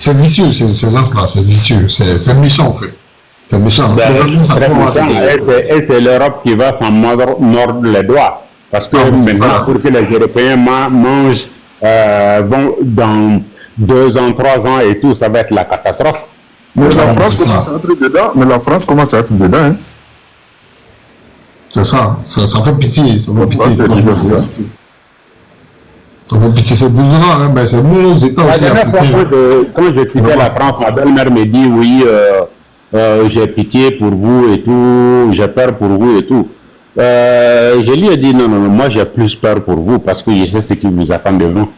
C'est vicieux, ces gens-là, c'est vicieux. C'est méchant, en fait. C'est méchant. Et c'est l'Europe qui va s'en mordre les doigts. Parce que maintenant, pour que les Européens mangent vont dans 2 ans, 3 ans et tout, ça va être la catastrophe. Mais la France commence à être dedans. Mais la France commence à être dedans. Hein. C'est ça. Ça fait pitié. Ça fait pitié. Ça fait pitié. C'est désolant, hein, mais c'est mieux aux États aussi africains. Quand je quittais la France, ma belle-mère me dit oui, j'ai pitié pour vous et tout, j'ai peur pour vous et tout. Je lui ai dit non, moi j'ai plus peur pour vous parce que je sais ce qui vous attend de vous.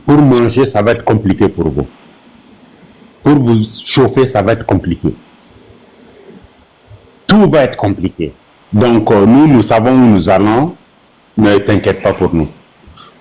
Pour manger, ça va être compliqué pour vous. Pour vous chauffer, ça va être compliqué. Tout va être compliqué. Donc, nous savons où nous allons. Ne t'inquiète pas pour nous.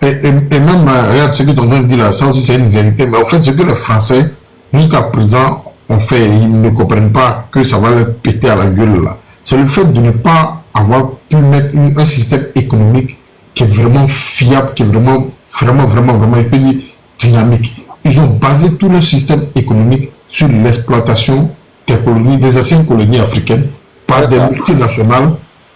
Et même, regarde ce que tu es en train de dire là, ça aussi c'est une vérité. Mais en fait, ce que les Français, jusqu'à présent, ont fait, ils ne comprennent pas que ça va leur péter à la gueule là. C'est le fait de ne pas avoir pu mettre un système économique qui est vraiment fiable, qui est vraiment, je peux dire, dynamique. Ils ont basé tout le système économique sur l'exploitation des colonies, des anciennes colonies africaines, par des multinationales,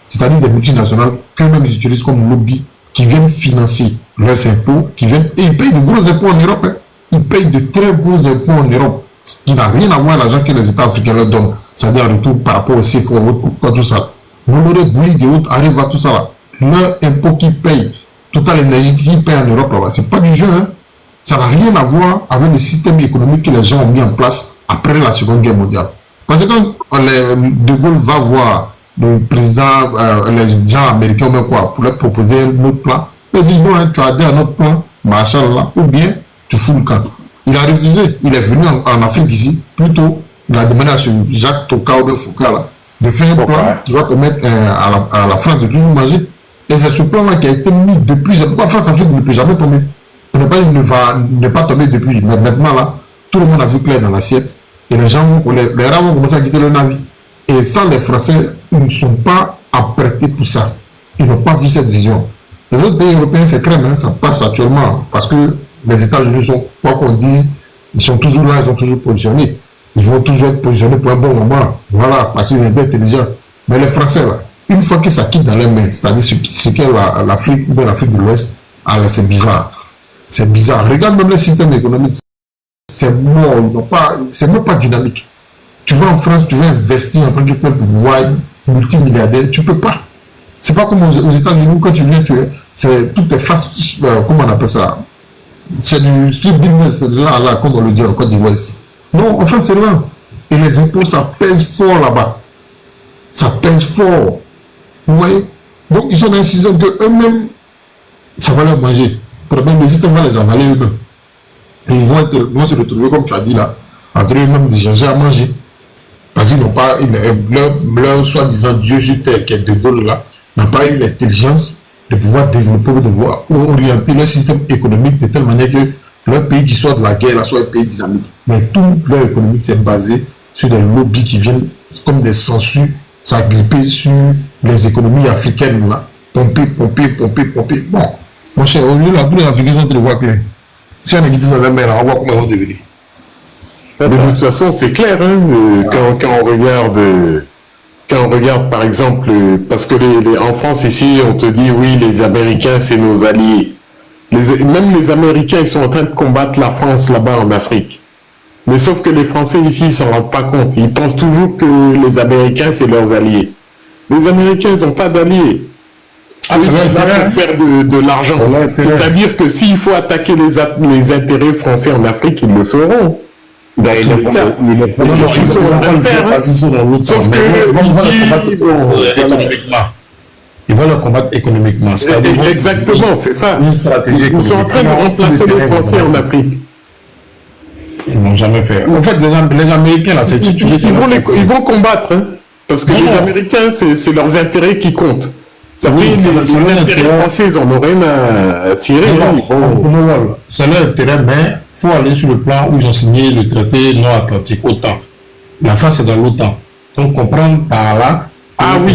c'est-à-dire des multinationales qu'eux-mêmes ils utilisent comme lobby, qui viennent financer leurs impôts, et ils payent de gros impôts en Europe. Hein. Ils payent de très gros impôts en Europe, ce qui n'a rien à voir avec l'argent que les États africains leur donnent, c'est-à-dire en retour par rapport au CFO, tout ça. Bolloré, Bouygues et autres arrivent à tout ça là. Leurs impôts qu'ils payent, toute l'énergie qu'ils payent en Europe là-bas, c'est pas du jeu. Hein. Ça n'a rien à voir avec le système économique que les gens ont mis en place après la Seconde Guerre mondiale. Parce que quand De Gaulle va voir le président, les gens américains ou même quoi, pour leur proposer un autre plan, ils disent bon, hein, tu as adhéré à notre plan, machallah, ou bien tu fous le camp. Il a refusé. Il est venu en Afrique ici, plutôt, il a demandé à ce Jacques Tokao de Foucault là, de faire un plan qui va permettre à la France de toujours manger. Et c'est ce plan-là qui a été mis depuis. C'est pourquoi France-Afrique ne peut jamais tomber. Pour ne pas, il ne va pas tomber depuis. Mais maintenant, là, tout le monde a vu clair dans l'assiette. Et les gens, les rares vont commencer à quitter le navire. Et ça, les Français, ils ne sont pas apprêtés pour ça. Ils n'ont pas vu cette vision. Les autres pays européens, c'est crème, hein, ça passe actuellement. Parce que les États-Unis sont, quoi qu'on dise, ils sont toujours là, ils sont toujours positionnés. Ils vont toujours être positionnés pour un bon moment. Voilà, parce qu'ils sont intelligents. Mais les Français, là, une fois que ça quitte dans les mains, c'est-à-dire ce qu'est l'Afrique ou l'Afrique de l'Ouest, c'est bizarre. C'est bizarre. Regarde même le système économique. C'est mort. C'est même pas dynamique. Tu vas en France, tu veux investir en tant que tel pour pouvoir être multimilliardaire, tu peux pas. C'est pas comme aux États-Unis où quand tu viens, tout est fast, comment on appelle ça? C'est du street business, là, comme on le dit en Côte d'Ivoire ici. Non, enfin, c'est là. Et les impôts, ça pèse fort là-bas. Ça pèse fort. Vous voyez? Donc, ils sont dans un système qu'eux-mêmes, ça va leur manger. Le système va les avaler eux-mêmes. Et ils vont se retrouver, comme tu as dit là, entre eux-mêmes de chercher à manger. Parce qu'ils n'ont pas, leur soi-disant Dieu sur terre, qui est De Gaulle là, n'a pas eu l'intelligence de pouvoir développer ou de pouvoir orienter leur système économique de telle manière que leur pays qui sort de la guerre là soit un pays dynamique. Mais tout leur économique s'est basé sur des lobbies qui viennent comme des censures s'agripper sur les économies africaines là. Pomper. Bon, mon cher, au lieu là, tous les Africains sont très voix claire. Si on est quitté dans la mer, on voit comment ils vont devenir. De toute façon, c'est clair, hein, quand on regarde par exemple, parce que en France ici, on te dit oui, les Américains, c'est nos alliés. Même les Américains, ils sont en train de combattre la France là-bas en Afrique. Mais sauf que les Français ici, ils s'en rendent pas compte. Ils pensent toujours que les Américains, c'est leurs alliés. Les Américains, ils n'ont pas d'alliés. Ils sont là pour faire de l'argent. C'est-à-dire que s'il faut attaquer les intérêts français en Afrique, ils le feront. Ils sont en train de faire. Sauf que ils vont le combattre économiquement. Exactement, c'est ça. Ils sont en train de remplacer les Français en Afrique. Ils n'ont jamais fait. En fait, les Américains, là, c'est ils vont combattre. Hein, parce que les Américains, c'est leurs intérêts qui comptent. Ça fait les intérêts français, ils n'en ont rien à cirer. C'est leur intérêt, mais il faut aller sur le plan où ils ont signé le traité nord-atlantique, OTAN. La France est dans l'OTAN. Donc, comprendre par là, oui,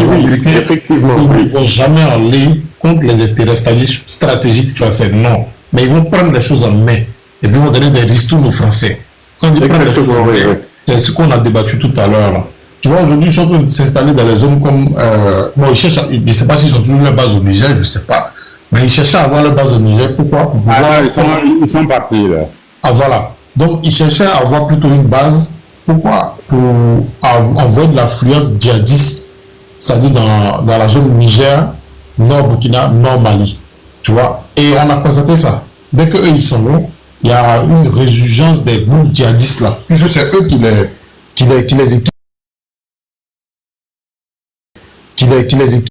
effectivement. Ils ne vont jamais aller contre les intérêts stratégiques français, non. Mais ils vont prendre les choses en main. et puis ils vont donner des ristournes aux Français. Quand on dit prendre des choses, c'est ce qu'on a débattu tout à l'heure. Là. Tu vois, aujourd'hui, ils sont en train de s'installer dans les zones comme... bon, ils cherchent, je ne sais pas s'ils ont toujours leur base au Niger, je ne sais pas. Mais ils cherchaient à avoir leur base au Niger. Pourquoi? Pour pouvoir... ils sont partis, là. Ah, voilà. Donc, ils cherchaient à avoir plutôt une base. Pourquoi? Pour envoyer de l'affluence djihadiste, c'est-à-dire dans la zone Niger, Nord-Burkina, Nord-Mali. Tu vois? Et on a constaté ça. Dès qu'eux, ils s'en vont, il y a une résurgence des groupes djihadistes là. Puisque c'est eux qui les équipent. Qui les équipent.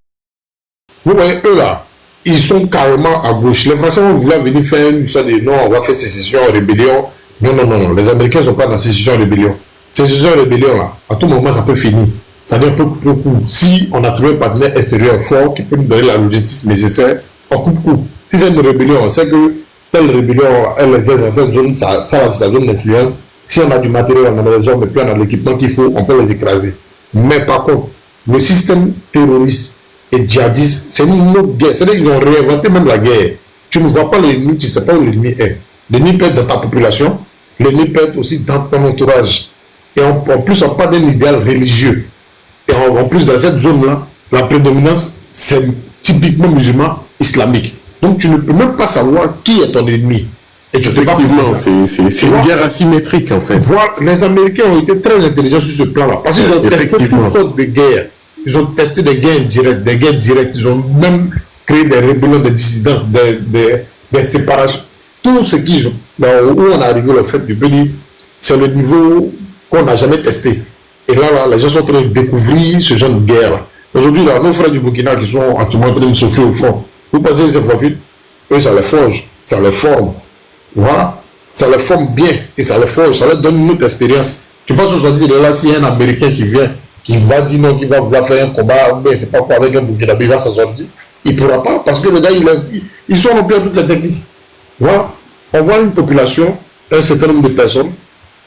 Vous voyez, eux là, ils sont carrément à gauche. Les Français vont vouloir venir faire une histoire de non, on va faire sécession, rébellion. Non, non, non, non. Les Américains ne sont pas dans sécession, rébellion. Sécession, rébellion là, à tout moment, ça peut finir. Ça devient un peu court. Si on a trouvé un partenaire extérieur fort qui peut nous donner la logistique nécessaire, on coupe court. Si c'est une rébellion, on sait que telle rébellion, elle exerce dans cette zone, ça c'est sa zone d'influence. Si on a du matériel, on a des hommes et puis on a l'équipement qu'il faut, on peut les écraser. Mais par contre, le système terroriste et djihadiste, c'est une autre guerre. C'est-à-dire qu'ils ont réinventé même la guerre. Tu ne vois pas l'ennemi, tu ne sais pas où l'ennemi est. L'ennemi peut être dans ta population, l'ennemi peut être aussi dans ton entourage. Et en plus, on parle d'un idéal religieux. Et en plus, dans cette zone-là, la prédominance, c'est typiquement musulman islamique. Donc, tu ne peux même pas savoir qui est ton ennemi. Et tu effectivement, c'est une guerre asymétrique, en fait. Voilà, les Américains ont été très intelligents sur ce plan-là. Parce qu'ils ont testé toutes sortes de guerres. Ils ont testé des guerres directes. Ils ont même créé des rébellions, des dissidences, des séparations. Tout ce qui, où on est arrivé, le fait du pays, c'est le niveau qu'on n'a jamais testé. Et là, les gens sont en train de découvrir ce genre de guerre. Aujourd'hui, nos frères du Burkina qui sont actuellement en train de souffrir au front, vous pensez que c'est fortuit? Eux, ça les forge, ça les forme. Voilà. Ça les forme bien et ça les forge, ça leur donne une autre expérience. Tu penses aujourd'hui, là, s'il y a un Américain qui vient, qui va dire non, qui va vouloir faire un combat, mais c'est pas quoi avec un Burkinabé, il va s'en sortir. Il ne pourra pas parce que le gars, ils sont remplis de toutes les techniques. Voilà. On voit une population, un certain nombre de personnes,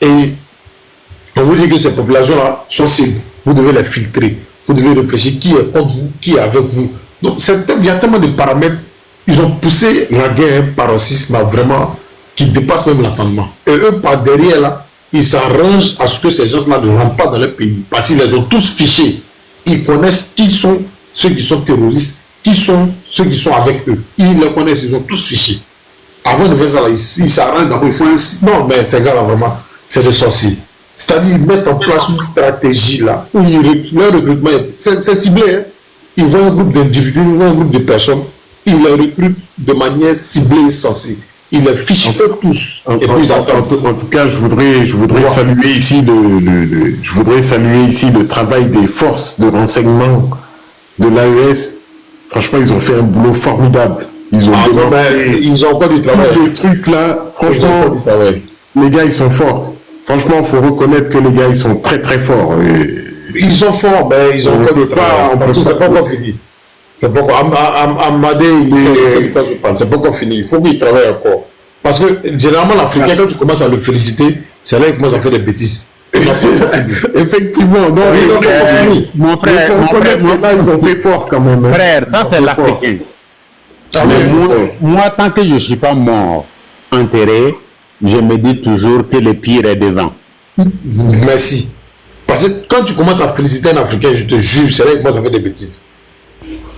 et on vous dit que ces populations-là sont cibles. Vous devez les filtrer. Vous devez réfléchir qui est contre vous, qui est avec vous. Donc, il y a tellement de paramètres. Ils ont poussé la guerre par un système vraiment qui dépasse même l'entendement. Et eux, par derrière, là, ils s'arrangent à ce que ces gens-là ne rentrent pas dans leur pays. Parce qu'ils les ont tous fichés. Ils connaissent qui sont ceux qui sont terroristes, qui sont ceux qui sont avec eux. Ils les connaissent, ils ont tous fichés. Avant de faire ça, là, ils s'arrangent d'abord. Il faut non, mais ces gars-là, vraiment, c'est des sorciers. C'est-à-dire, ils mettent en place une stratégie là, où leur recrutement, c'est ciblé. Hein. Ils voient un groupe d'individus, ils voient un groupe de personnes, ils les recrutent de manière ciblée et sensée. Ils les fichent tous. En tout cas, je voudrais saluer ici le travail des forces de renseignement de l'AES. Franchement, ils ont fait un boulot formidable. Ils ont pas du travail. Tous les trucs là, franchement, les gars, ils sont forts. Franchement, il faut reconnaître que les gars, ils sont très très forts. Ils sont forts, mais ils ont encore du travail. Parce que c'est pas encore fini. C'est pas encore. Amadé, c'est pas encore fini. Il faut qu'il travaille encore. Parce que généralement, l'Africain, quand tu commences à le féliciter, c'est là qu'il commence à faire des bêtises. Effectivement, non, mon frère, ils ont fait fort quand même. Frère, ça c'est l'Africain. Moi, tant que je ne suis pas mort, enterré, je me dis toujours que le pire est devant. Merci. Parce que quand tu commences à féliciter un Africain, je te jure, c'est là qu'il commence à faire des bêtises.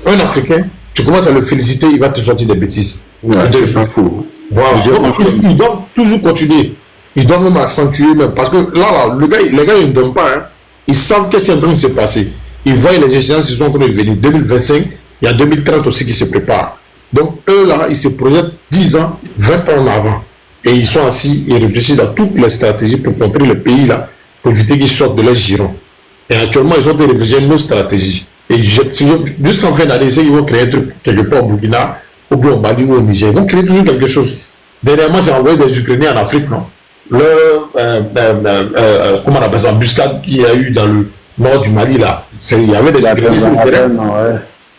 Un Africain, tu commences à le féliciter, il va te sortir des bêtises. Ouais, c'est pas faux. Voilà. Donc, ils doivent toujours continuer. Ils doivent même accentuer même. Parce que là, les gars, ils ne donnent pas. Hein. Ils savent qu'est-ce qui est en train de se passer. Ils voient les échéances qui sont en train de venir. 2025, il y a 2030 aussi qui se préparent. Donc, eux, là, ils se projettent 10 ans, 20 ans en avant. Et ils sont assis, ils réfléchissent à toutes les stratégies pour contrer le pays, là, pour éviter qu'ils sortent de leur giron. Et actuellement, ils sont en train de réfléchir à une autre stratégie. Et jusqu'en fin d'année, ils vont créer un truc quelque part au Burkina, ou bien au Mali ou au Niger. Ils vont créer toujours quelque chose. Dernièrement, j'ai envoyé des Ukrainiens en Afrique, non? Comment on appelle ça, embuscade qu'il y a eu dans le nord du Mali, là. Il y avait des Ukrainiens sur le terrain.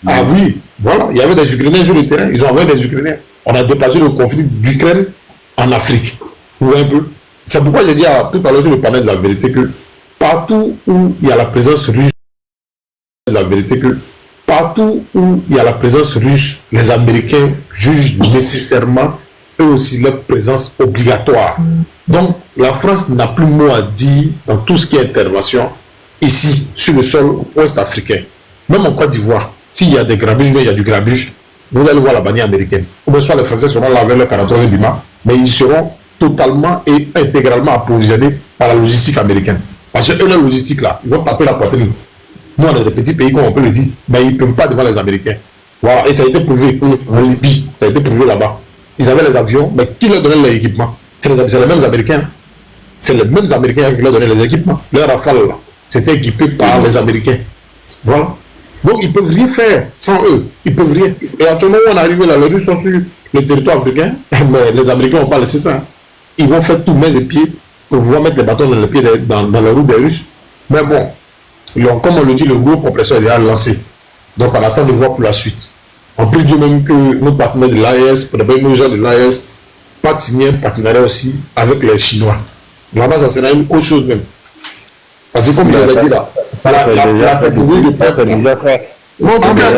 Ah oui, voilà, il y avait des Ukrainiens sur le terrain. Ils ont envoyé des Ukrainiens. On a déplacé le conflit d'Ukraine en Afrique. Vous voyez un peu? C'est pourquoi j'ai dit tout à l'heure sur le panel de la vérité que partout où il y a la présence russe, les Américains jugent nécessairement eux aussi leur présence obligatoire. Donc, la France n'a plus mot à dire dans tout ce qui est intervention ici, sur le sol ouest-africain. Même en Côte d'Ivoire, s'il y a des grabuges, il y a du grabuge, vous allez voir la bannière américaine. Ou bien soit les Français seront là avec le 43 Bima, mais ils seront totalement et intégralement approvisionnés par la logistique américaine. Parce que eux, la logistique là, ils vont taper la poitrine. Nous, on est des petits pays, comme on peut le dire, mais ils ne peuvent pas devant les Américains. Voilà, et ça a été prouvé en Libye, ça a été prouvé là-bas. Ils avaient les avions, mais qui leur donnait l'équipement? C'est les mêmes Américains. C'est les mêmes Américains qui leur donnaient les équipements. Leur Rafale, là, c'était équipé par les Américains. Voilà. Donc, ils ne peuvent rien faire sans eux. Ils ne peuvent rien. Et actuellement, on est arrivé là, les Russes sont sur le territoire africain, mais les Américains n'ont pas laissé ça. Ils vont faire tout mains et pieds pour pouvoir mettre les bâtons dans les pieds dans la roue des Russes. Mais bon, comme on le dit, le gros compresseur est déjà lancé. Donc, on attend de voir pour la suite. On prie Dieu même que nos partenaires de l'AES, pour d'abord nos gens de l'AES, pas signer un partenariat aussi avec les Chinois. Là-bas, ça sera une autre chose même. Parce que comme je l'ai dit là, la technologie de peuple. Moi, en tout cas,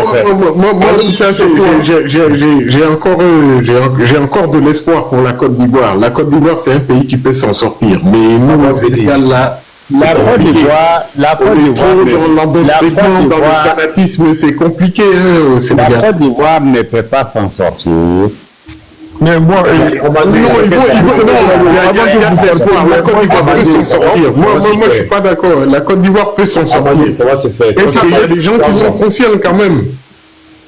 j'ai encore de l'espoir pour la Côte d'Ivoire. La Côte d'Ivoire, c'est un pays qui peut s'en sortir. Mais nous, au Sénégal, là, la Côte d'Ivoire, dans l'endoctrinement, dans le fanatisme, c'est compliqué au Sénégal. La Côte d'Ivoire ne peut pas s'en sortir. Mais moi, la Côte d'Ivoire peut s'en sortir. Moi, je suis pas d'accord. La Côte d'Ivoire peut s'en sortir. Ça va se faire. Parce qu'il y a des gens qui sont conscients quand même.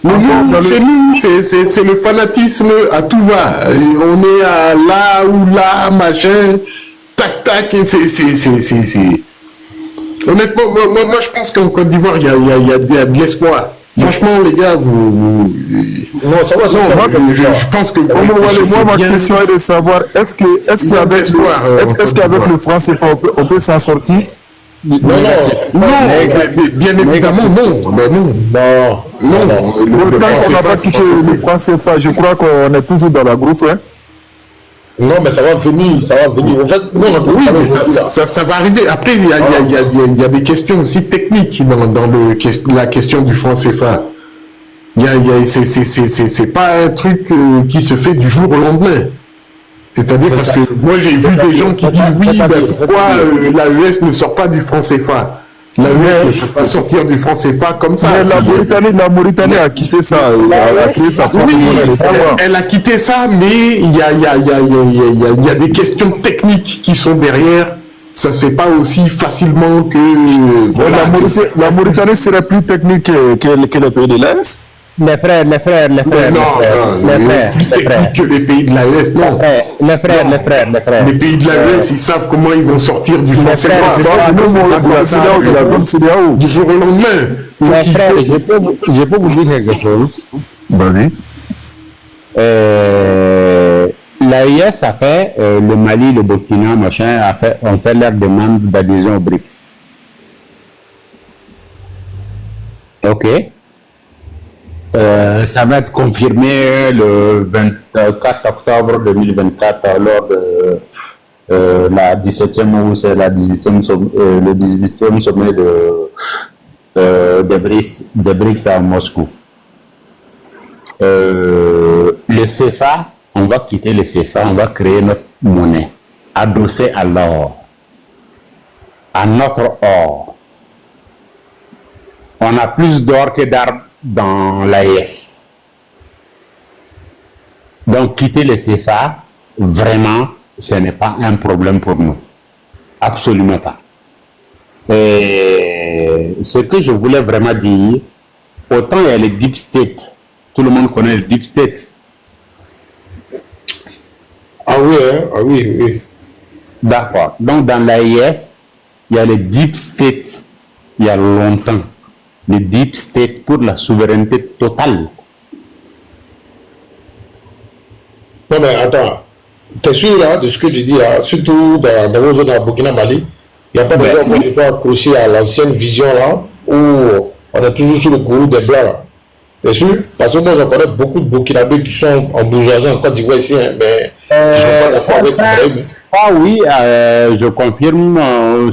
Mais nous, chez nous, c'est le fanatisme à tout va. On est à là ou là, machin, tac, tac, et c'est... Honnêtement, moi, je pense qu'en Côte d'Ivoire, il y a de l'espoir. Franchement, les gars, vous... Non, ça va se faire. Je pense que... Moi, ma question est de savoir, est-ce qu'avec le franc CFA, on peut s'en sortir? Non, bien évidemment, non. Tant qu'on n'a pas quitté le franc CFA, je crois qu'on est toujours dans la grouffe. Hein? Non, mais ça va venir. En fait, oui, mais ça va arriver. Après, il y a des questions aussi techniques dans la question du franc CFA. C'est pas un truc qui se fait du jour au lendemain. C'est-à-dire parce que moi, j'ai vu des gens qui disent oui, pourquoi l'AES ne sort pas du franc CFA? L'AES ne peut pas sortir du franc CFA comme ça. Mais la Mauritanie a quitté ça. Elle a quitté ça, mais il y a des questions techniques qui sont derrière. Ça ne se fait pas aussi facilement que... La Mauritanie serait plus technique que les pays de l'AES? Les frères. Plus technique que les pays de l'AES, non. Les frères. Les pays de l'AES, ils savent comment ils vont sortir du franc CFA. Du jour au lendemain. Les frères, je peux vous dire quelque chose. Vas-y. L'AES a fait, le Mali, le Burkina, machin, ont fait leur demande d'adhésion au BRICS. Ok. Ça va être confirmé le 24 octobre 2024 lors de la 17e ou c'est la 18e le 18e sommet de BRICS à Moscou. Le CFA, on va quitter le CFA, on va créer notre monnaie adossée à l'or, à notre or. On a plus d'or que d'armes dans l'AES. Donc, quitter le CFA, vraiment, ce n'est pas un problème pour nous. Absolument pas. Et ce que je voulais vraiment dire, autant il y a le Deep State. Tout le monde connaît le Deep State. Ah oui. D'accord. Donc, dans l'AES, il y a le Deep State, il y a longtemps. Le Deep State pour la souveraineté totale. Non mais attends, t'es sûr là de ce que tu dis là, surtout dans vos zones à Burkina Mali, il n'y a pas besoin qu'on soit accroché à l'ancienne vision là, où on est toujours sur le courroux des Blancs là. T'es sûr? Parce que moi je connais beaucoup de Burkinabés qui sont en bourgeoisie en Côte d'Ivoire ici, hein, mais je ne suis pas d'accord avec Ibrahim. Ah oui, je confirme,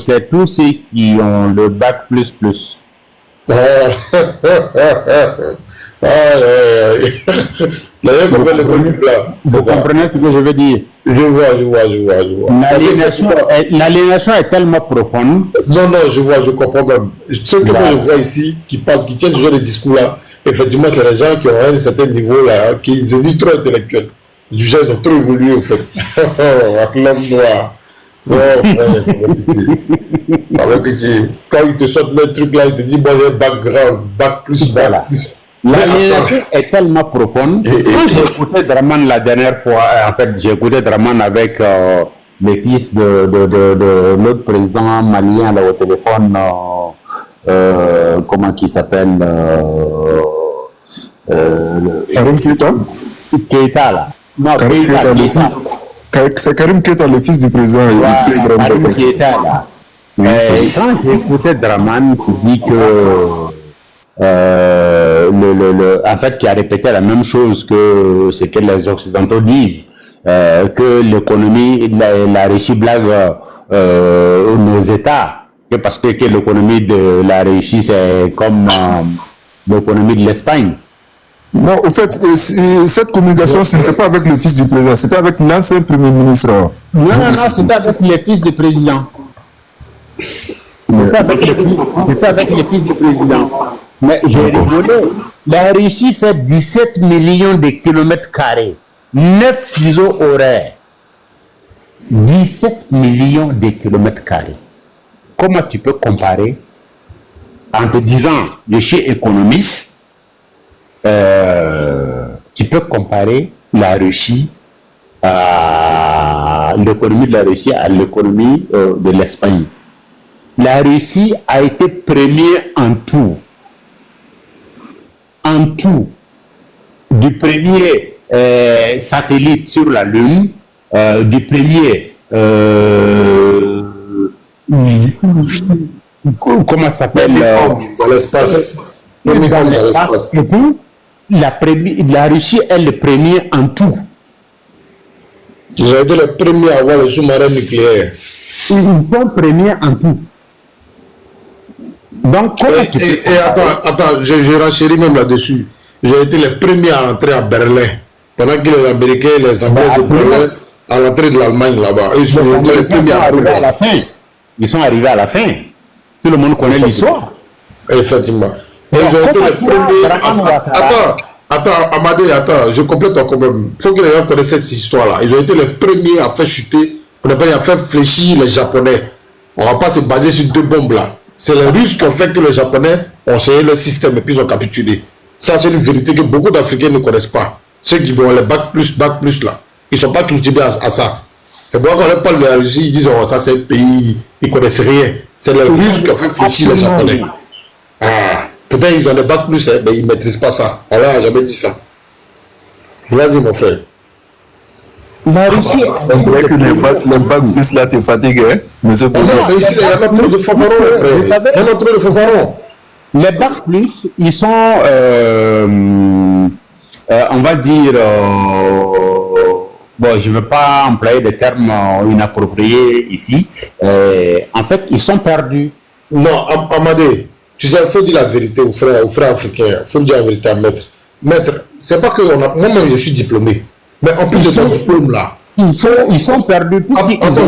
c'est tous ceux qui ont le bac plus. D'ailleurs, on fait l'école du blanc. Vous comprenez ce que je veux dire? Je vois. L'aliénation est tellement profonde. Non, je comprends même. Ceux que moi je vois ici, qui tiennent ce genre de discours-là, effectivement, c'est les gens qui ont un certain niveau-là, qui se disent trop intellectuels. Du genre, ils ont trop évolué, au fait. L'homme noir. Oh, frère, c'est pas pitié. Avec pitié. Quand ils te sortent le truc là, ils te disent, bon, j'ai background, bac plus. L'aliénation est tellement profonde. Quand j'ai écouté Draman la dernière fois, en fait, j'ai écouté Draman avec les fils de l'autre président malien là, au téléphone, comment il s'appelle Karim Keita. Keita là. Non, Karim Keita, le fils. C'est Karim Keita, le fils du président. Karim Keita là. Quand j'ai écouté Draman qui dit que en fait, qui a répété la même chose que ce que les Occidentaux disent, que l'économie, la Russie blague nos États, parce que l'économie de la Russie, c'est comme l'économie de l'Espagne. Non, au fait, cette communication, ce n'était pas avec le fils du président, c'était avec l'ancien Premier ministre. Non, c'était avec les fils du président. C'était avec les fils du président. Mais j'ai rigolé. La Russie fait 17 millions de kilomètres carrés, 9 fuseaux horaires. 17 millions de kilomètres carrés. Comment tu peux comparer, en te disant, je suis économiste, tu peux comparer la Russie à l'économie de la Russie à l'économie de l'Espagne. La Russie a été première en tout. Du premier satellite sur la Lune, du premier comment ça s'appelle dans l'espace. Et puis, la Russie est le premier en tout. Ils ont été les premiers à avoir le sous-marin nucléaire. Ils sont premiers en tout. Donc, attends, je renchéris même là-dessus. J'ai été les premiers à entrer à Berlin. Pendant que les Américains et les Anglais se prenaient à l'entrée de l'Allemagne là-bas. Ils sont les premiers à entrer à la fin. Ils sont arrivés à la fin. Tout le monde connaît l'histoire. Effectivement. Et ils ont été les premiers. Attends, Amadé, attends, je complète encore même. Il faut que les gens connaissent cette histoire-là. Ils ont été les premiers à faire chuter, pour ne pas à faire fléchir les Japonais. On ne va pas se baser sur deux bombes là. C'est les Russes qui ont fait que les Japonais ont essayé leur système et puis ils ont capitulé. Ça, c'est une vérité que beaucoup d'Africains ne connaissent pas. Ceux qui vont les bac plus là, ils ne sont pas cultivés à ça. C'est pourquoi quand on parle de la Russie, ils disent oh, ça c'est un pays, ils ne connaissent rien. C'est les Russes qui ont fait fléchir les Japonais. Peut-être ils ont des bac plus, mais ils ne maîtrisent pas ça. On n'a jamais dit ça. Vas-y, mon frère. La Russie. On dirait que les bac plus là, t'es fatigué, mais c'est pour ça. Non, ici, il y a pas trop de fanfarons, frère. Il y a pas trop de fanfarons. Les bac plus, ils sont, on va dire, bon, je ne veux pas employer des termes inappropriés ici. En fait, ils sont perdus. Non, Amadé, tu sais, il faut dire la vérité aux frères africains. Il faut dire la vérité à maître. Maître, c'est pas que moi-même je suis diplômé. Mais en plus de ton diplôme là, ils sont perdus. Attends,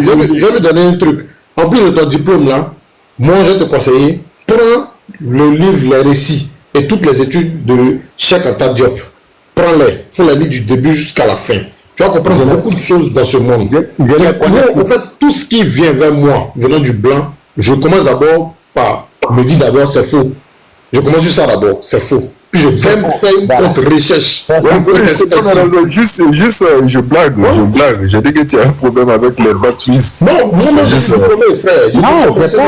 je vais lui donner un truc. En plus de ton diplôme là, moi je vais te conseiller, prends le livre, les récits et toutes les études de Cheikh Anta Diop. Prends-les. Il faut les lire du début jusqu'à la fin. Tu vas comprendre beaucoup de choses dans ce monde. En fait, tout ce qui vient vers moi, venant du blanc, je commence d'abord par me dire d'abord c'est faux. Je commence sur ça d'abord, c'est faux. Puis je vais faire une contre-recherche. Juste, je blague. Je dis que tu as un problème avec les bac plus. Non, je suis diplômé, frère. Non, c'est pas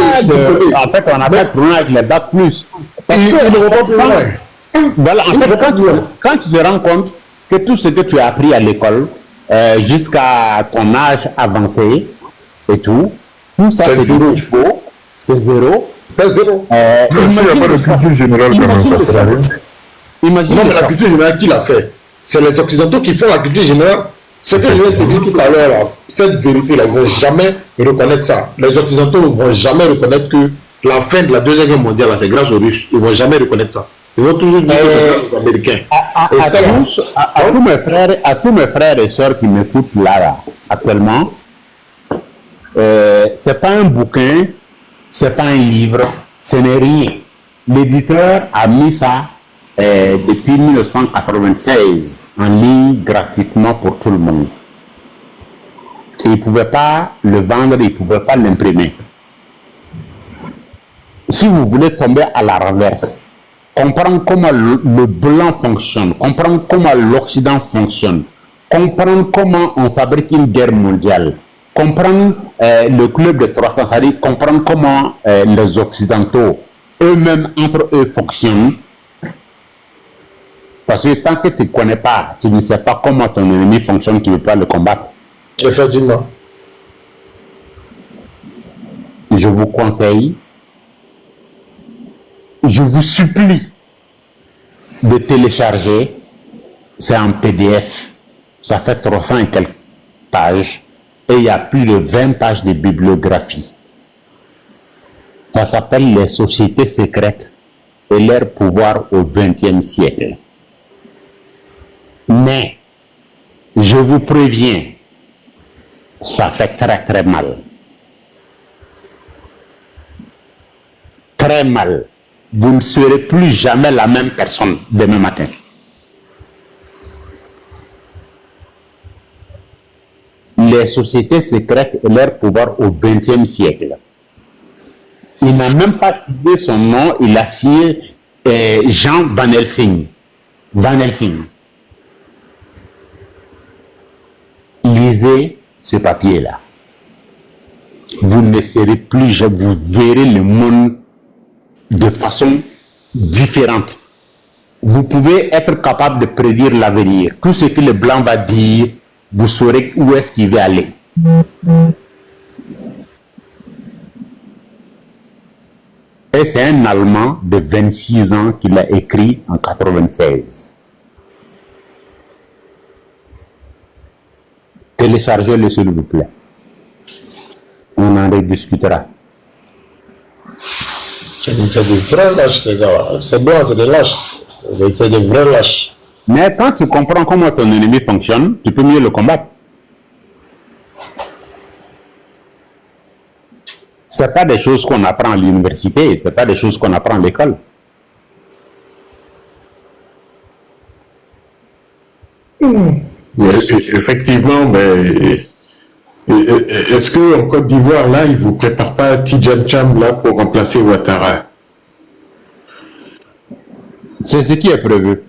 en fait, on n'a pas de problème avec les bac plus. Il ne va pas plus loin. Voilà, en fait, quand tu te rends compte que tout ce que tu as appris à l'école, jusqu'à ton âge avancé et tout ça c'est zéro. C'est zéro. C'est zéro. S'il n'y a pas de culture générale, comment ça sera? Imagine non, mais la culture générale, qui l'a fait? C'est les Occidentaux qui font la culture générale. Ce que je viens de te dire tout à l'heure, cette vérité-là, ils ne vont jamais reconnaître ça. Les Occidentaux ne vont jamais reconnaître que la fin de la Deuxième Guerre mondiale, c'est grâce aux Russes. Ils ne vont jamais reconnaître ça. Ils vont toujours dire que c'est grâce aux Américains. À tous mes frères et sœurs qui m'écoutent là, actuellement, c'est pas un bouquin, c'est pas un livre, ce n'est rien. L'éditeur a mis ça depuis 1996 en ligne gratuitement pour tout le monde. Et il ne pouvait pas le vendre, il ne pouvait pas l'imprimer. Si vous voulez tomber à la renverse, comprendre comment le blanc fonctionne, comprendre comment l'Occident fonctionne, comprendre comment on fabrique une guerre mondiale, comprendre le club de 300, c'est-à-dire comprendre comment les Occidentaux eux-mêmes entre eux fonctionnent. Parce que tant que tu ne connais pas, tu ne sais pas comment ton ennemi fonctionne, tu ne peux pas le combattre. Effectivement. Je vous conseille, je vous supplie de télécharger, c'est en PDF, ça fait 300 et quelques pages, et il y a plus de 20 pages de bibliographie. Ça s'appelle les sociétés secrètes et leur pouvoir au XXe siècle. Mais, je vous préviens, ça fait très très mal. Très mal. Vous ne serez plus jamais la même personne demain matin. Les sociétés secrètes et leur pouvoir au XXe siècle. Il n'a même pas signé son nom, il a signé Jean Van Helsing. Van Helsing. Lisez ce papier-là. Vous ne serez plus jamais, vous verrez le monde de façon différente. Vous pouvez être capable de prédire l'avenir. Tout ce que le blanc va dire, vous saurez où est-ce qu'il va aller. Et c'est un Allemand de 26 ans qui l'a écrit en 96. Téléchargez-le s'il vous plaît. On en rediscutera. C'est des vrais lâches, ces gars-là. C'est blanc, c'est des lâches. C'est des vrais lâches. Mais quand tu comprends comment ton ennemi fonctionne, tu peux mieux le combattre. Ce n'est pas des choses qu'on apprend à l'université, ce n'est pas des choses qu'on apprend à l'école. Effectivement, mais est-ce qu'en Côte d'Ivoire, là, ils ne vous préparent pas Tidjane Cham là pour remplacer Ouattara? C'est ce qui est prévu.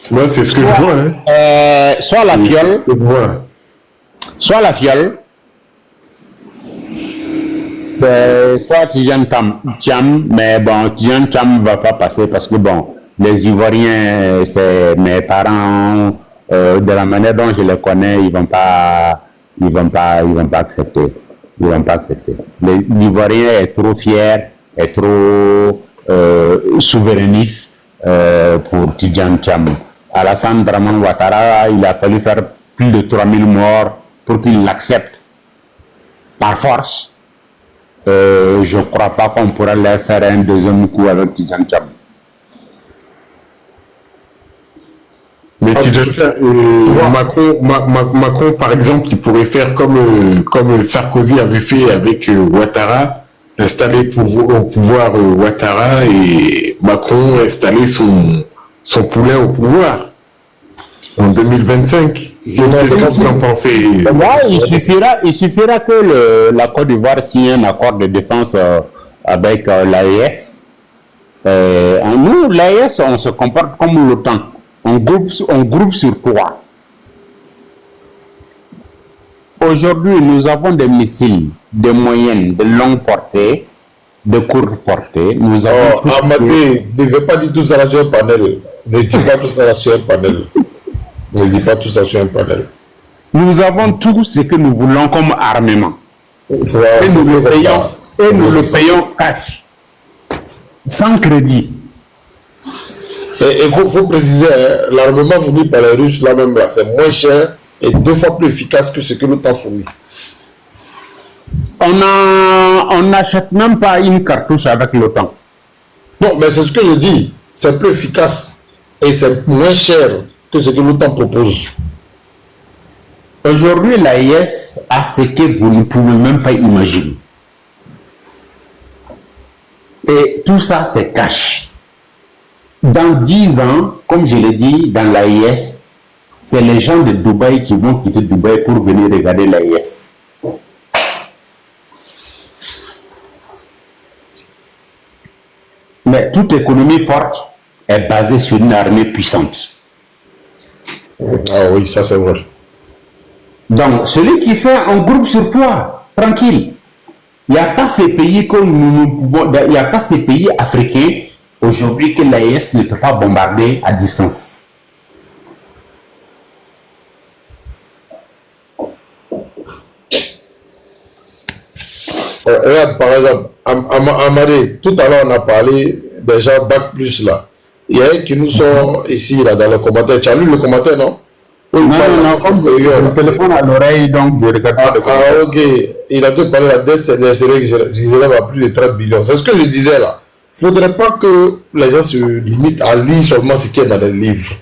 Moi, c'est ce que je vois. Hein. Soit la fiole, ce que je vois. Soit la fiole, soit Tidjane Cham, mais bon, Tidjane Cham ne va pas passer parce que bon, les Ivoiriens, c'est mes parents, de la manière dont je les connais, ils vont pas accepter. Ils vont pas accepter. L'Ivoirien est trop fier, est trop souverainiste pour Tidjane Cham. Alassane Dramane Ouattara, il a fallu faire plus de 3000 morts pour qu'il l'accepte par force. Je ne crois pas qu'on pourra leur faire un deuxième coup avec Tidjane Cham. Mais Macron, par exemple, il pourrait faire comme Sarkozy avait fait avec Ouattara, installer au pouvoir Ouattara et Macron installer son poulain au pouvoir en 2025. Qu'est-ce que vous en pensez? Il suffira que la Côte d'Ivoire signe un accord de défense avec l'AES. Nous, l'AES, on se comporte comme l'OTAN. On groupe sur 3. Aujourd'hui, nous avons des missiles de moyenne, de longue portée, de courte portée. Nous avons Amadé, ne devait pas dire tout ça sur un panel. Ne dis pas tout ça sur un panel. Ne dis pas tout ça sur un panel. Nous avons tout ce que nous voulons comme armement. Et nous le payons cash. Sans crédit. Et il faut préciser, l'armement fourni par les Russes, là même, là, c'est moins cher et 2 fois plus efficace que ce que l'OTAN fournit. On n'achète même pas une cartouche avec l'OTAN. Non, mais c'est ce que je dis. c'est plus efficace et c'est moins cher que ce que l'OTAN propose. Aujourd'hui, l'AIS a ce que vous ne pouvez même pas imaginer. Et tout ça, c'est cash. Dans 10 ans, comme je l'ai dit, dans l'AIS, c'est les gens de Dubaï qui vont quitter Dubaï pour venir regarder l'AIS. Mais toute économie forte est basée sur une armée puissante. Ah oui, ça c'est vrai. Donc, celui qui fait un groupe sur toi, tranquille. Il n'y a pas ces pays comme nous pouvons, il n'y a pas ces pays africains aujourd'hui que l'AIS ne peut pas bombarder à distance. Regarde, par exemple, Amadé, tout à l'heure on a parlé des gens Bac Plus là. Il y a un qui nous sort ici là dans le commentaire. Tu as lu le commentaire, non? Oui, non, comme le téléphone à l'oreille, donc je regarde pas le commentaire. Ah, ok. Il a parlé de la dette des séries qui s'élève à plus de 30 millions. C'est ce que je disais là. Il ne faudrait pas que les gens se limitent à lire seulement ce qui est dans le livre.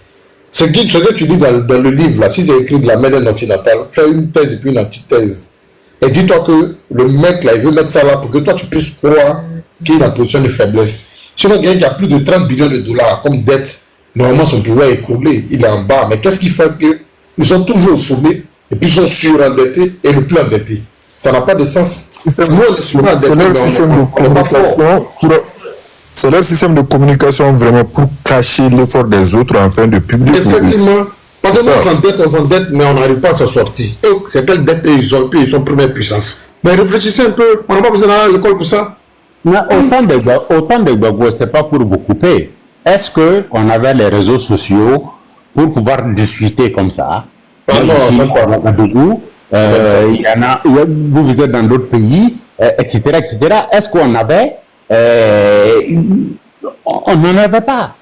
Ce que tu lis dans le livre là, si c'est écrit de la manière occidentale, fais une thèse et puis une antithèse. Et dis-toi que le mec là, il veut mettre ça là pour que toi tu puisses croire qu'il est en position de faiblesse. Sinon, quelqu'un qui a plus de 30 billions de dollars comme dette, normalement son pouvoir est écroulé, il est en bas. Mais qu'est-ce qui fait qu'ils sont toujours au sommet et puis ils sont surendettés et le plus endettés? Ça n'a pas de sens. C'est leur système de communication vraiment pour cacher l'effort des autres en fin de public. Effectivement. Parce que nous, on s'endette, mais on n'arrive pas à s'en sortir. Et c'est quelle dette ils ont, puis ils sont première puissance. Mais réfléchissez un peu, on n'a pas besoin d'aller à l'école pour ça. Mais autant de Gbagbo, ce n'est pas pour vous couper. Est-ce qu'on avait les réseaux sociaux pour pouvoir discuter comme ça? Ah non, ici, même pas. il y en a, vous êtes dans d'autres pays, etc., etc. Est-ce qu'on avait? On n'en avait pas.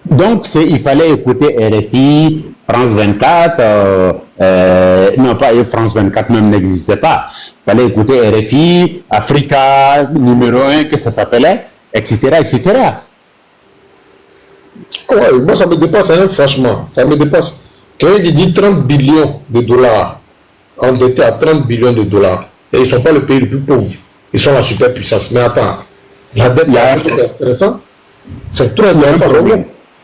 Donc, il fallait écouter RFI, France 24, non pas France 24 même n'existait pas. Il fallait écouter RFI, Africa numéro 1, que ça s'appelait, etc., etc. Ouais, moi ça me dépasse, hein, franchement, ça me dépasse. Quelqu'un qui dit 30 billions de dollars, endetté à 30 billions de dollars, et ils ne sont pas le pays le plus pauvre, ils sont la superpuissance. Mais attends, la dette, c'est intéressant, c'est trop intéressant.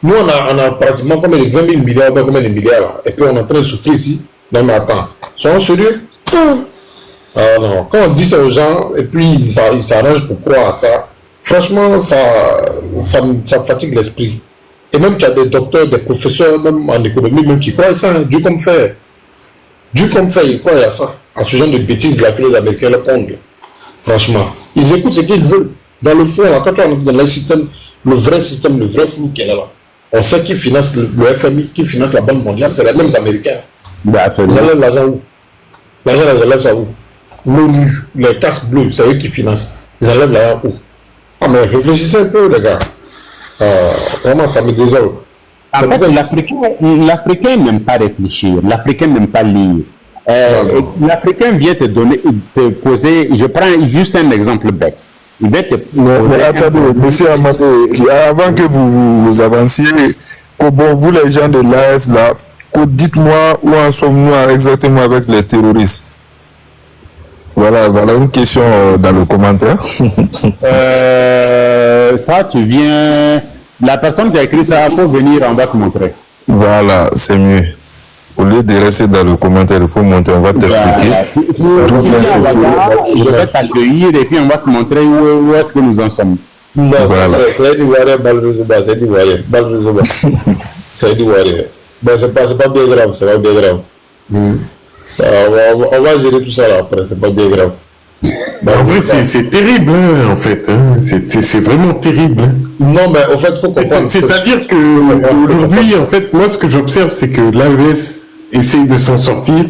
Nous, on a pratiquement combien de 20 000 milliards, combien de milliards, là, et puis on est en train de souffrir ici. Non, mais attends, sont sérieux? Ah non, quand on dit ça aux gens, et puis ils s'arrangent pour croire à ça, franchement, ça me fatigue l'esprit. Et même, tu as des docteurs, des professeurs, même en économie, même qui croient à ça, hein, Dieu comme fait. Dieu comme fait, ils croient à ça, à ce genre de bêtises là que les Américains le pondent. Franchement, ils écoutent ce qu'ils veulent. Dans le fond, là, quand tu es dans le système, le vrai flou qui est là. On sait qui finance le FMI, qui finance la Banque mondiale, c'est les mêmes Américains. Ils enlèvent l'argent où? L'argent, ils enlèvent ça où? L'ONU, les casques bleus, c'est eux qui financent. Ils enlèvent l'argent où? Ah, mais réfléchissez un peu, les gars. Vraiment, ça me désole. En fait, l'Africain n'aime pas réfléchir, l'Africain n'aime pas lire. L'Africain vient te poser, je prends juste un exemple bête. Mais attendez, monsieur Amadé, avant que vous avanciez, bon, vous les gens de l'AS là, dites-moi où en sommes-nous exactement avec les terroristes? Voilà une question dans le commentaire. Ça, tu viens. La personne qui a écrit ça, faut venir, on va te montrer. Voilà, c'est mieux. Au lieu de rester dans le commentaire, il faut monter, on va t'expliquer. Je vais t'accueillir et puis on va te montrer où est-ce que nous en sommes. Non, voilà. C'est un Ivoirien, c'est un Ivoirien, c'est un Ivoirien. Ben, c'est pas bien grave, c'est pas bien grave. On va gérer tout ça là après, c'est pas bien grave. En vrai, c'est terrible, hein, en fait. Hein. C'est vraiment terrible. Hein. Non, mais en fait, il faut comprendre. C'est-à-dire qu'aujourd'hui, en fait, moi, ce que j'observe, c'est que l'AES essaye de s'en sortir.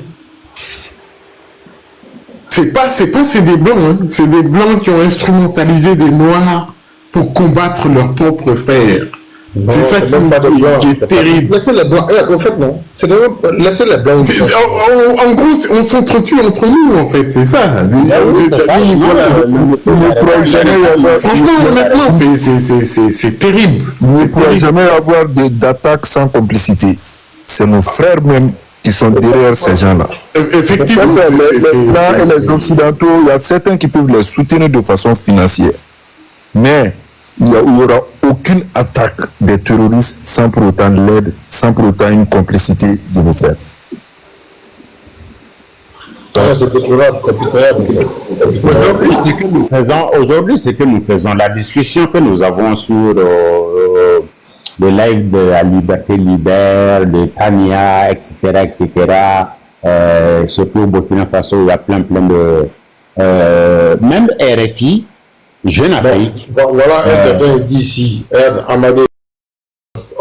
C'est des blancs, hein. C'est des blancs qui ont instrumentalisé des noirs pour combattre leurs propres frères. C'est ça qui est terrible. Laissez les blancs. En fait, non. C'est laissez les blancs. En gros, on s'entretue entre nous, en fait. C'est ça. Franchement, honnêtement, c'est terrible. Vous ne pourrez jamais avoir d'attaque sans complicité. C'est nos frères même qui sont derrière ces gens-là. Effectivement. Les Blancs et les Occidentaux, il y a certains qui peuvent les soutenir de façon financière. Mais il n'y aura aucune attaque des terroristes sans pour autant l'aide, sans pour autant une complicité de nos frères. C'est déplorable, c'est pitoyable. Aujourd'hui, ce que nous faisons, la discussion que nous avons sur le live de la Liberté Libère, de Tania, etc., surtout au Burkina Faso, il y a plein de... même RFI, Jeune Afrique. Voilà un quelqu'un dit ici, Amadé,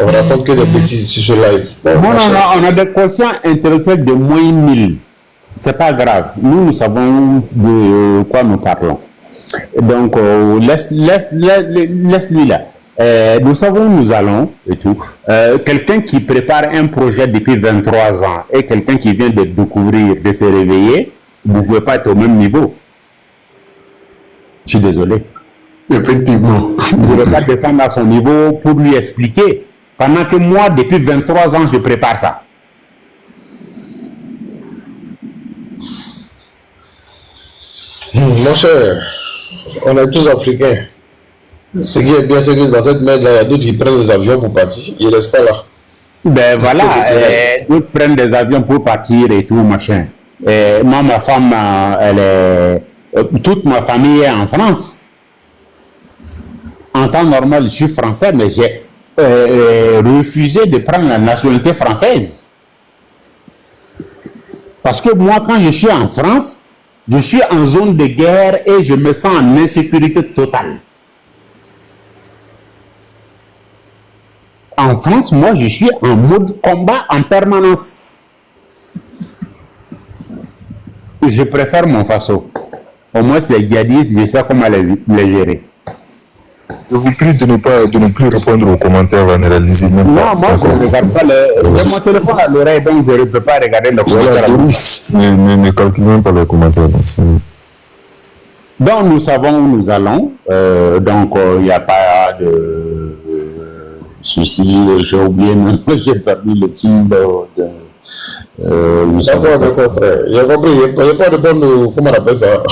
on raconte que des bêtises sur ce live. Non, on a des quotients intellectuels de moins 1000. C'est pas grave. Nous savons de quoi nous parlons. Donc, laisse-lui là. Nous savons où nous allons et tout. Quelqu'un qui prépare un projet depuis 23 ans et quelqu'un qui vient de découvrir, de se réveiller, vous ne pouvez pas être au même niveau. Je suis désolé. Effectivement. Vous ne pouvez pas défendre à son niveau pour lui expliquer. Pendant que moi, depuis 23 ans, je prépare ça. Mon cher, on est tous africains. Ce qui est bien, c'est que dans cette mer, il y a d'autres qui prennent des avions pour partir. Ils ne restent pas là. Ben voilà, d'autres prennent des avions pour partir et tout, machin. Moi, ma femme, toute ma famille est en France. En temps normal, je suis français, mais j'ai refusé de prendre la nationalité française. Parce que moi, quand je suis en France, je suis en zone de guerre et je me sens en insécurité totale. En France, moi, je suis en mode combat en permanence. Je préfère mon faso. Au moins, les djihadistes, je sais comment les gérer. Je vous prie de ne plus répondre aux commentaires, ne les lisez même pas. Non, moi, je ne regarde pas j'ai mon téléphone à l'oreille, donc je ne peux pas regarder les commentaires. Voilà, ne calculez même pas les commentaires. Donc, nous savons où nous allons. Donc, il n'y a pas de souci. J'ai oublié, j'ai perdu le film d'accord, frère. J'ai compris. Il n'y a pas de bonne. Comment on appelle ça?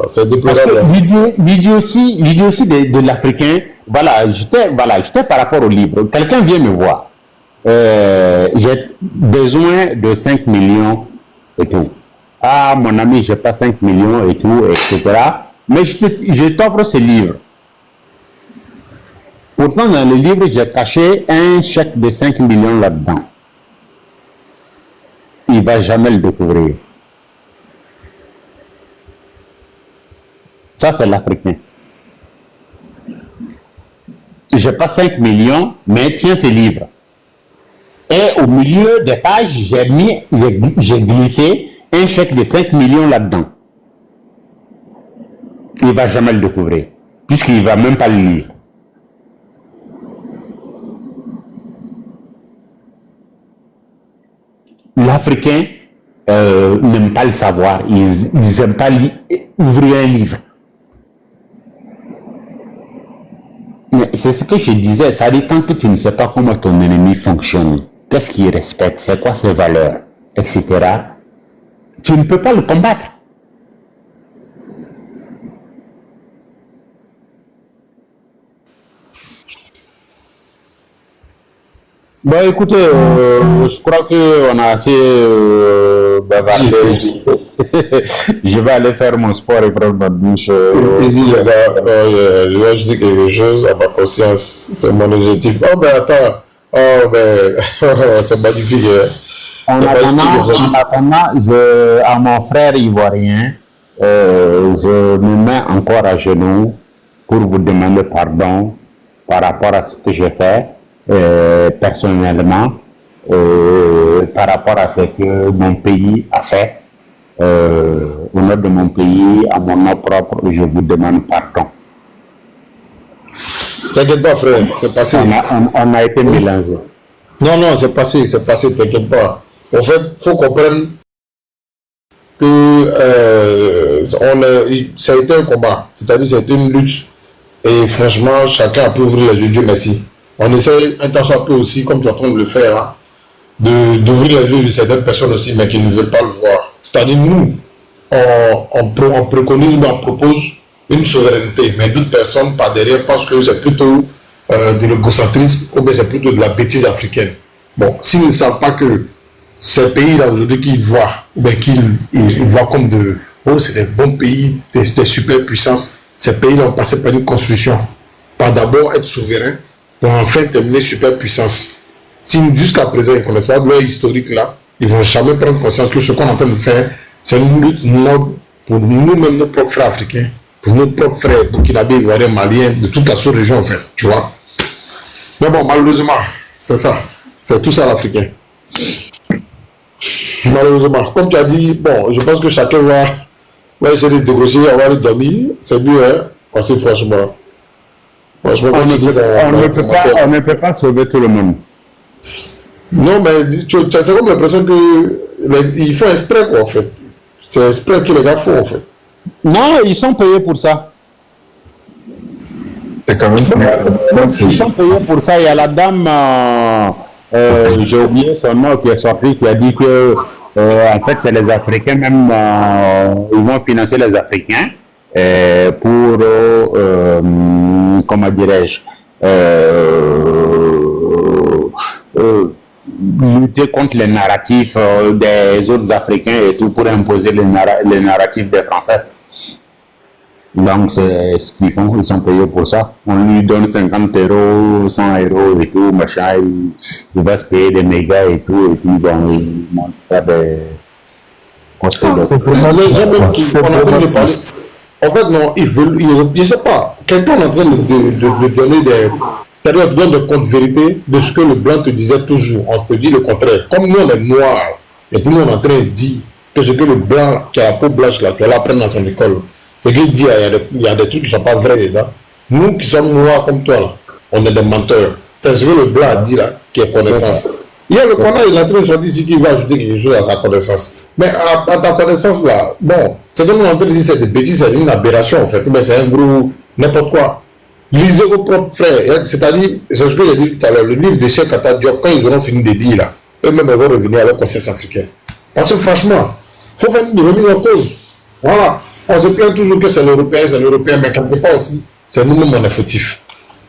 C'est déplorable. L'idée aussi de l'Africain. Voilà, j'étais par rapport au livre. Quelqu'un vient me voir. J'ai besoin de 5 millions et tout. Ah, mon ami, j'ai pas 5 millions et tout, etc. Mais je t'offre ce livre. Pourtant, dans le livre, j'ai caché un chèque de 5 millions là-dedans. Il ne va jamais le découvrir. Ça, c'est l'Africain. Je n'ai pas 5 millions, mais tiens ce livre. Et au milieu des pages, j'ai glissé un chèque de 5 millions là-dedans. Il ne va jamais le découvrir, puisqu'il ne va même pas le lire. L'Africain n'aime pas le savoir, ils n'aiment pas ouvrir un livre. C'est ce que je disais, ça dit tant que tu ne sais pas comment ton ennemi fonctionne, qu'est-ce qu'il respecte, c'est quoi ses valeurs, etc., tu ne peux pas le combattre. Bon, écoutez, je crois qu'on a assez bavardé. Je vais aller faire mon sport et prendre ma douche. Je vais ajouter quelque chose à ma conscience. C'est mon objectif. Oh, ben attends. Oh, ben, c'est magnifique. En attendant, à mon frère ivoirien, je me mets encore à genoux pour vous demander pardon par rapport à ce que j'ai fait. Personnellement, par rapport à ce que mon pays a fait, au nom de mon pays, à mon nom propre, je vous demande pardon. T'inquiète pas, frère, c'est passé. On a été mélangés. Non, c'est passé, t'inquiète pas. En fait, il faut comprendre que ça a été un combat, c'est-à-dire ça a été une lutte. Et franchement, chacun a pu ouvrir les yeux, Dieu merci. On essaie un temps soit peu aussi, comme tu es en train de le faire, hein, d'ouvrir les yeux de certaines personnes aussi, mais qui ne veulent pas le voir. C'est-à-dire, nous, on préconise ou on propose une souveraineté, mais d'autres personnes, par derrière, pensent que c'est plutôt de l'égocentrisme ou bien c'est plutôt de la bêtise africaine. Bon, s'ils ne savent pas que ces pays-là aujourd'hui qu'ils voient, ou bien qu'ils voient comme c'est des bons pays, des super puissances, ces pays-là ont passé par une construction. Par d'abord être souverain, pour enfin terminer super puissance. Si jusqu'à présent ils ne connaissent pas leur historique là, ils ne vont jamais prendre conscience que ce qu'on est en train de faire, c'est une lutte noble pour nous-mêmes, nos propres frères africains, pour nos propres frères burkinabés, ivoiriens, maliens, de toute la sous-région en fait, tu vois. Mais bon, malheureusement, c'est ça. C'est tout ça l'Africain. Malheureusement, comme tu as dit, bon, je pense que chacun va essayer de négocier, avoir de dormir. C'est mieux, hein, parce que franchement. On ne peut pas sauver tout le monde. Non, mais c'est comme l'impression qu'ils font exprès, quoi, en fait. C'est exprès que les gars font, en fait. Non, ils sont payés pour ça. C'est quand même Ils sont payés pour ça. Il y a la dame, j'ai oublié son nom, qui est sortie, qui a dit que, en fait, c'est les Africains, même, ils vont financer les Africains pour, comment dirais-je, lutter contre les narratifs des autres Africains et tout pour imposer les narratifs des Français. Donc c'est ce qu'ils font, ils sont payés pour ça. On lui donne 50 €, 100 € et tout, machin, il va se payer des mégas et tout, et puis bon, il monte pas des... En fait, non, ils veulent, je ne sais pas, quelqu'un est en train de donner des... C'est-à-dire, de donner des comptes vérité de ce que le blanc te disait toujours. On te dit le contraire. Comme nous, on est noirs, et puis nous, on est en train de dire que ce que le blanc qui a la peau blanche, là, tu vas l'apprendre dans son école. C'est qu'il dit, il y a des trucs qui ne sont pas vrais dedans. Nous qui sommes noirs comme toi, là, on est des menteurs. C'est ce que le blanc a dit, là, qui est connaissance. Il y a le connard, il est en train de se dire ici qu'il va ajouter quelque chose à sa connaissance. Mais à ta connaissance, là, bon, c'est comme on est en train de dire, c'est des bêtises, c'est une aberration, en fait. Mais c'est un gros, n'importe quoi. Lisez vos propres frères. C'est-à-dire, c'est ce que j'ai dit tout à l'heure, le livre de Cheikh Anta Diop, quand ils auront fini de dire, là, eux-mêmes vont revenir avec conscience africaine. Parce que franchement, il faut faire une remise en cause. Voilà. On se plaint toujours que c'est l'Européen, mais quelque part aussi, c'est nous-mêmes on est fautifs.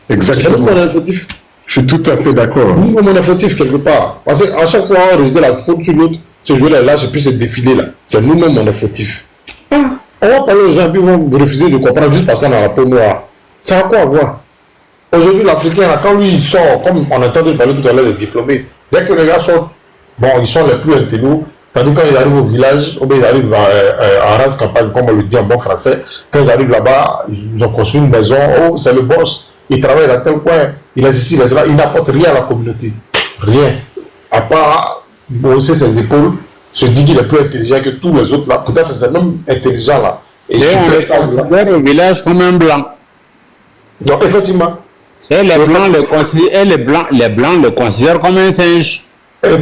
Exactement. C'est nous-mêmes on est fautifs. Je suis tout à fait d'accord. Nous-mêmes on est fautifs quelque part. Parce qu'à chaque fois, on résidait la faute sur l'autre. Ce joueur là, c'est plus ce défilé là. C'est nous-mêmes on est fautifs. On va parler aux gens, puis ils vont refuser de comprendre juste parce qu'on a la peau noire. Ça a quoi à voir? Aujourd'hui, l'Africain, quand lui, il sort, comme on entendait parler tout à l'heure des diplômés, dès que les gars sortent, bon, ils sont les plus intelligents. C'est-à-dire quand ils arrivent au village, ou bien ils arrivent à race campagne, comme on le dit en bon français, quand ils arrivent là-bas, ils ont construit une maison, oh, c'est le boss, il travaille dans tel coin, il est ici, il est là, il n'apporte rien à la communauté. Rien. À part bosser ses épaules, se dit qu'il est plus intelligent que tous les autres là. Pourtant, c'est ces mêmes intelligents là. Et on les considère au village comme un blanc. Donc, effectivement. Et les blancs le considèrent comme un singe. Toi,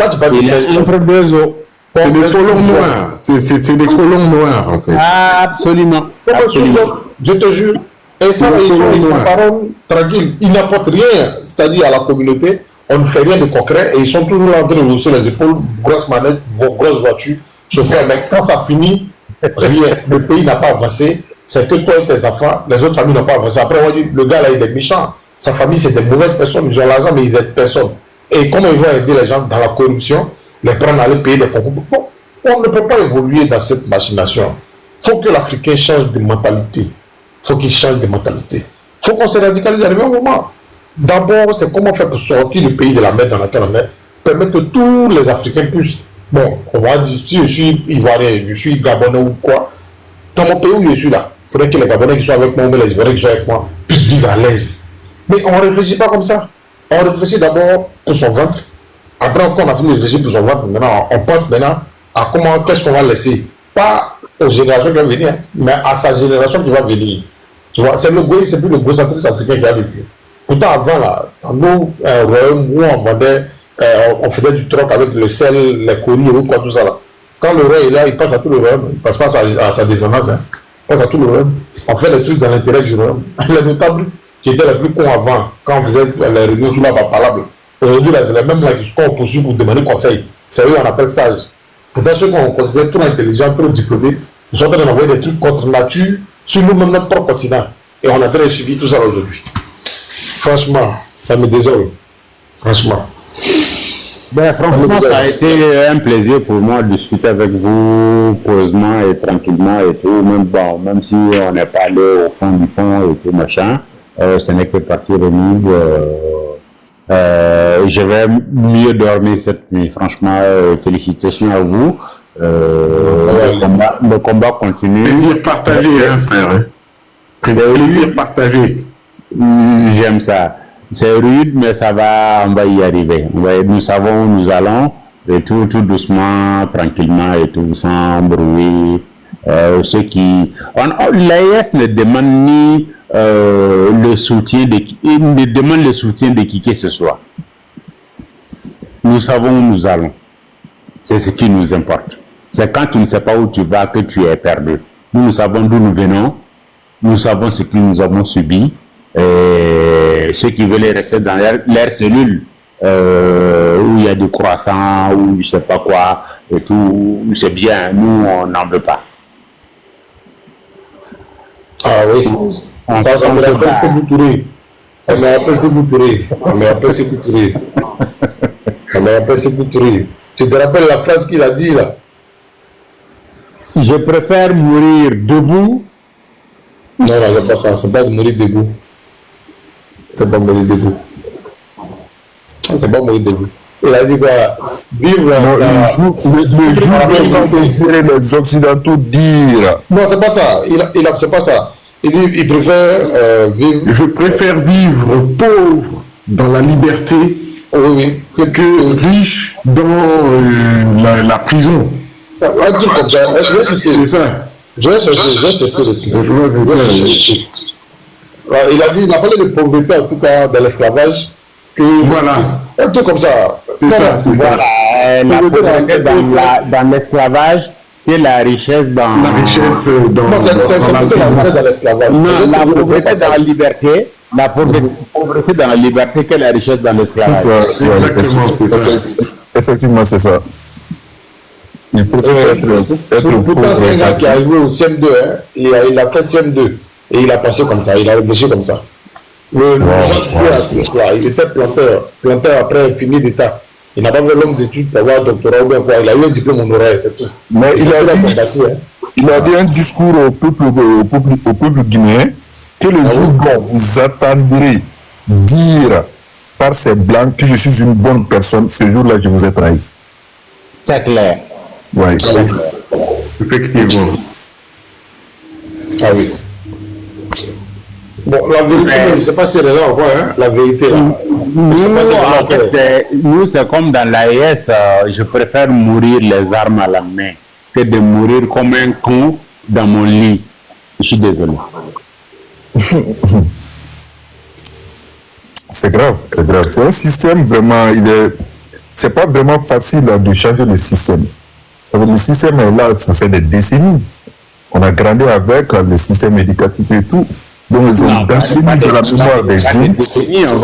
tu parles de singe. Entre deux os. C'est des colons noirs. C'est des colons noirs, en fait. Absolument. Je te jure. Et ça, ils sont parents tranquilles. Ils n'apportent rien, c'est-à-dire à la communauté. On ne fait rien de concret et ils sont toujours là en train de hausser les épaules, grosses manettes, grosses voitures, chauffeurs. Mais quand ça finit, rien. Le pays n'a pas avancé. C'est que toi et tes enfants, les autres familles n'ont pas avancé. Après, on dit, le gars là, il est méchant. Sa famille, c'est des mauvaises personnes. Ils ont l'argent, mais ils aident personne. Et comment ils vont aider les gens dans la corruption, les prendre à aller payer des concours? Bon, on ne peut pas évoluer dans cette machination. Il faut que l'Africain change de mentalité. Il faut qu'il change de mentalité. Il faut qu'on se radicalise à un moment. D'abord, c'est comment faire pour sortir le pays de la mer dans laquelle on est, permettre que tous les Africains puissent, bon, on va dire, si je suis Ivoirien, je suis Gabonais ou quoi, dans mon pays où je suis là, il faudrait que les Gabonais qui sont avec moi, ou les Ivoiriens qui sont avec moi, puissent vivre à l'aise. Mais on ne réfléchit pas comme ça. On réfléchit d'abord pour son ventre. Après, quand on a fini de réfléchir pour son ventre, maintenant, on pense maintenant à qu'est-ce qu'on va laisser. Pas aux générations qui vont venir, mais à sa génération qui va venir. Tu vois, c'est plus le gocentrisme africain qui a depuis. Pourtant, avant, là, dans nos royaumes où on vendait, on faisait du troc avec le sel, les colis et quoi, tout ça là. Quand le roi est là, il passe à tout le royaume. Il ne passe pas à sa descendance. Hein. Il passe à tout le royaume. On fait les trucs dans l'intérêt du royaume. Les notables qui étaient les plus cons avant, quand on faisait les réunions sous la palabre, aujourd'hui, là, c'est les mêmes là qui sont poursuivis pour demander conseil. C'est eux qu'on appelle sages. Pourtant, ceux qu'on considère trop intelligents, trop diplômés, ils sont en train d'envoyer des trucs contre nature sur nous-mêmes, notre propre continent. Et on est en train de subir tout ça aujourd'hui. Franchement, ça me désole. Franchement. Ben, franchement, ça a été un plaisir pour moi de discuter avec vous posément et tranquillement et tout. Même si on n'est pas allé au fond du fond et tout machin, ce n'est que partie remise. Je vais mieux dormir cette nuit. Franchement, félicitations à vous. Le combat continue. Plaisir partagé, hein, frère. Hein. Plaisir partagé. J'aime ça. C'est rude, mais on va y arriver. Nous savons où nous allons, et tout doucement, tranquillement, et tout, sans bruit. L'AES ne demande ni le soutien de qui que ce soit. Nous savons où nous allons. C'est ce qui nous importe. C'est quand tu ne sais pas où tu vas que tu es perdu. Nous savons d'où nous venons. Nous savons ce que nous avons subi. Et ceux qui veulent rester dans leur cellule où il y a du croissant ou je sais pas quoi et tout, c'est bien. Nous, on n'en veut pas. Ah oui. Ça me rappelle Sékou Touré. Ça me rappelle Sékou Touré. Tu te rappelles la phrase qu'il a dit là? Je préfère mourir debout. Non, c'est pas ça. C'est pas de mourir debout. C'est pas mourir debout. C'est pas mourir debout. Il a dit quoi? Vivre le jour où les Occidentaux dire. Non, c'est pas ça. C'est pas ça. Il dit il préfère vivre. Je préfère vivre pauvre dans la liberté que riche dans la prison. Un truc comme ça. C'est ça. Je vais chercher le truc. Il a dit, il a parlé de pauvreté en tout cas dans l'esclavage. Voilà. Un truc comme ça. C'est ça. Voilà. La pauvreté dans l'esclavage, c'est la richesse dans... La richesse dans... Non, c'est plutôt la richesse dans l'esclavage. Non, la pauvreté dans la liberté. La pauvreté dans la liberté que la richesse dans l'esclavage. Exactement, c'est ça. Effectivement, c'est ça. Il préfère être pourtant, c'est un gars qui est arrivé au CM2, hein. Il a fait CM2 et il a pensé comme ça, il a réfléchi comme ça. Il était planteur après fini d'état. Il n'a pas fait l'homme d'études pour avoir un doctorat ou bien quoi. Il a eu un diplôme honoraire, c'est tout. Mais il a dit un discours au peuple guinéen que le jour où vous attendrez dire par ces blancs que je suis une bonne personne, ce jour-là, je vous ai trahi. C'est clair. Oui. Effectivement. Ah oui. Bon, la vérité, je ne sais pas si c'est là ou quoi, hein, la vérité. Là. Nous, c'est comme dans l'AES, je préfère mourir les armes à la main que de mourir comme un con dans mon lit. Je suis désolé. C'est grave, c'est grave. C'est un système vraiment, c'est pas vraiment facile de changer le système. Le système est là, ça fait des décennies. On a grandi avec le système éducatif et tout. Donc, ils ont gangréné de la mémoire des jeunes. On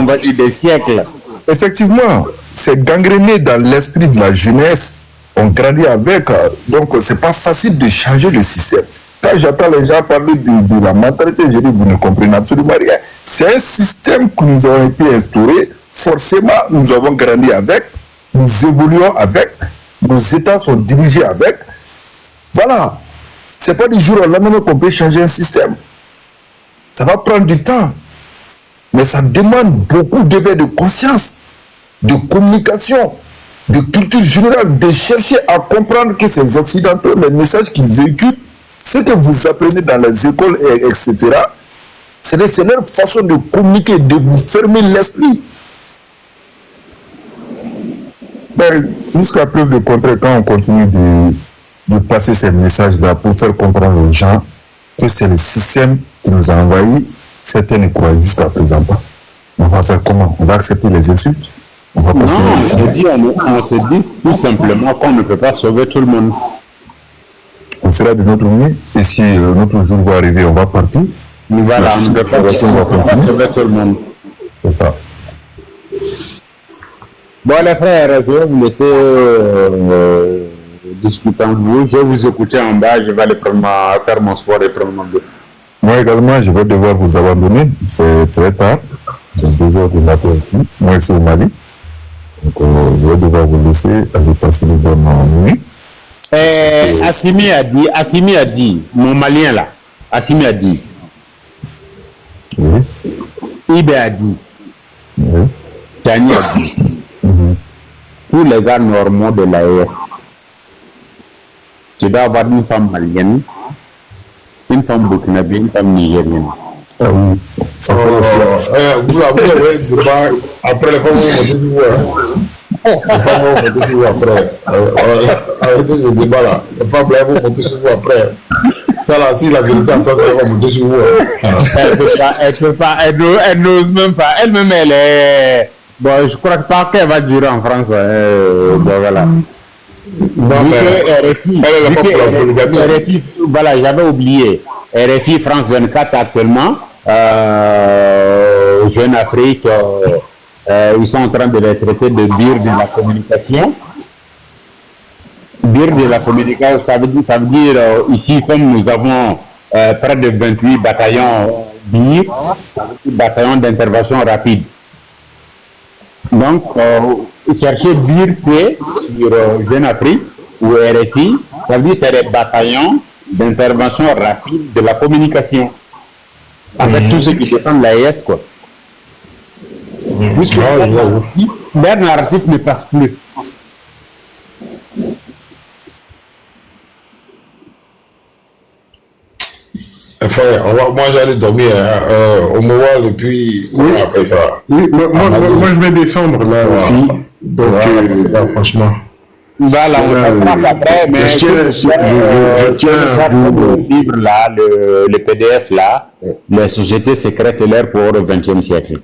va dire des siècles. Effectivement, c'est gangréné dans l'esprit de la jeunesse. On grandit avec. Donc, c'est pas facile de changer le système. Quand j'entends les gens parler de la mentalité, je dis, vous ne comprenez absolument rien. C'est un système que nous avons été instauré. Forcément, nous avons grandi avec. Nous évoluons avec. Nos États sont dirigés avec. Voilà. C'est pas du jour au lendemain qu'on peut changer un système. Ça va prendre du temps. Mais ça demande beaucoup d'éveil de conscience, de communication, de culture générale, de chercher à comprendre que ces Occidentaux, les messages qu'ils véhiculent, ce que vous apprenez dans les écoles, etc., c'est leur façon de communiquer, de vous fermer l'esprit. Ben, jusqu'à preuve de contraire, quand on continue de passer ces messages-là pour faire comprendre aux gens, que c'est le système qui nous a envahis, certains ne croient jusqu'à présent pas. On va faire comment? On va accepter les insultes? On va continuer on se dit tout simplement qu'on ne peut pas sauver tout le monde. On fera de notre mieux, et si notre jour va arriver, on va partir. Voilà, on ne peut pas sauver tout le monde. C'est ça. Bon, les frères, je vais vous laisser discuter avec vous. Je vais vous écouter en bas, je vais aller faire mon sport et prendre mon dos. Moi également, je vais devoir vous abandonner. C'est très tard. C'est 2h du matin ici. Moi, je suis au Mali. Donc, je vais devoir vous laisser. Aller passer les bonnes nuits. Assimi a dit, mon Malien là, Assimi a dit. Oui. Ibe a dit. Oui. Tani a dit. Tous les gars normaux de l'AES, tu dois avoir une femme malienne, une femme burkinabé, une femme nigérienne. Ah oui. Ça fait vous avez le débat après les femmes vont monter sur vous. Les femmes vont monter sur vous après. Arrêtez ce débat-là. Les femmes là vont monter sur vous après. Ça là, si la vérité en France, elle va monter sur vous. Elle peut pas, elle n'ose même pas. Elle-même, elle est. Bon, je crois pas qu'elle va durer en France. Bon, voilà. Non, mais RFI, elle est pas pour la polygamie. RFI, voilà, j'avais oublié. RFI France 24 actuellement, Jeune Afrique, ils sont en train de les traiter de bir de la communication. Bir de la communication, ça veut dire ici, comme nous avons près de 28 bataillons bir, bataillons d'intervention rapide. Donc, chercher BIR, c'est sur Jeune Afrique ou RFI, ça veut dire que c'est des bataillons d'intervention rapide de la communication. Avec tous ceux qui défendent l'AES, quoi. Puisque leur narratif ne passe plus. Enfin, moi j'allais dormir au Moual et puis comment on appelle ça? Oui, moi je vais descendre là aussi. Donc, là, franchement. Voilà, on va après, mais je tiens à vous livre là, le PDF là, les sociétés secrètes et l'air pour le XXe siècle.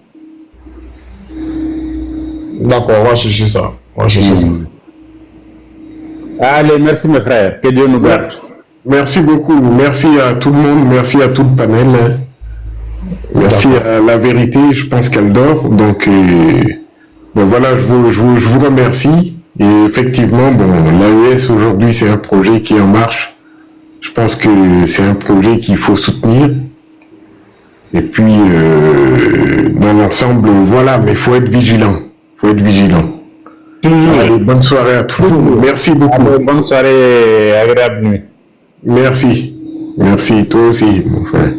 D'accord, on va chercher ça. Allez, merci mes frères, que Dieu nous garde. Merci beaucoup, merci à tout le monde, merci à tout le panel, merci à la vérité, je pense qu'elle dort, donc bon, voilà, je vous remercie, et effectivement, bon, l'AES aujourd'hui c'est un projet qui est en marche, je pense que c'est un projet qu'il faut soutenir, et puis dans l'ensemble, voilà, mais il faut être vigilant, Allez, bonne soirée à tout le monde, merci beaucoup. Bonne soirée, agréable nuit. Merci, toi aussi, mon frère.